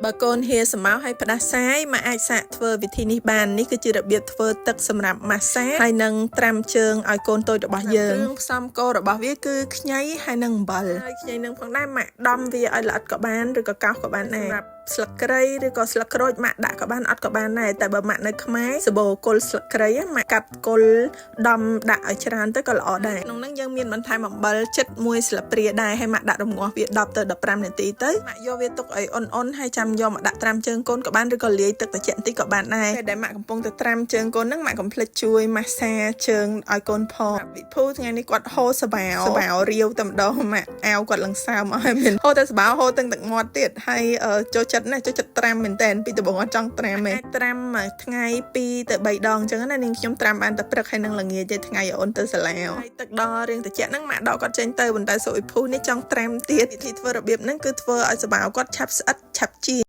បើកូនហៀសម្រាប់ឲ្យផ្ដាសាយមកអាចសាកធ្វើវិធីនេះបាននេះគឺជារបៀបធ្វើទឹកសម្រាប់ម៉ាស្សាហើយនឹងត្រាំជើងឲ្យកូនតូចរបស់យើងគ្រឿងផ្សំគោលរបស់វាគឺខ្ញីហើយនឹងអំបិលហើយខ្ញីនឹងផងដែរម៉ាក់ដំវាឲ្យល្អិតក៏បានឬក៏កោសក៏បានដែរសម្រាប់ស្លឹកគ្រៃឬក៏ស្លឹកក្រូចម៉ាក់ដាក់ក៏បានអត់ក៏បានដែរតែបើម៉ាក់នៅខ្មែរសបោគល់ស្លឹកគ្រៃម៉ាក់កាត់គល់ដំដាក់ឲ្យច្រើនទៅក៏ល្អដែរក្នុងហ្នឹងយើងមានបន្ថែមអំបិលជិត1ស្លាបព្រាដែរហើយម៉ាក់ដាក់រំងាស់វា10ទៅ15នាទីទៅម៉ាក់យកវាទុកឲ្យអ៊ុនៗហើយចាំយកមកដាក់ត្រាំជើងកូនក៏បានឬក៏លាយទឹកត្រជាក់បន្តិចក៏បានដែរពេលដែលម៉ាក់កំពុងតែត្រាំជើងកូនហ្នឹងម៉ាក់កុំភ្លេចជួយម៉ាស្សាជើងឲ្យកូនផងវិភូថ្ងៃនេះគាត់ហូរសបាវរាវតែម្ដងម៉ាក់អាវគាត់ឡើងសើមឲ្យមានហូរតែសបាវហូរទាំងទឹកមាត់ទៀតហើយចូលចិត្តណាស់ចូលចិត្តត្រាំមែនតើពីដំបូងអត់ចង់ត្រាំទេត្រាំថ្ងៃ2ទៅ3ដងអញ្ចឹងណានាងខ្ញុំត្រាំបានតែព្រឹកហើយនឹងល្ងាចទេថ្ងៃអូនទៅសាលាហើយទឹកដល់រឿងត្រជាក់ហ្នឹងម៉ាក់ដកគាត់ចេញទៅប៉ុន្តែសុយភូនេះចង់ត្រាំទៀតវិធីធ្វើរបៀបហ្នឹងគឺធ្វើឲ្យសបាវគាត់ឆាប់ស្អិតឆាប់ជា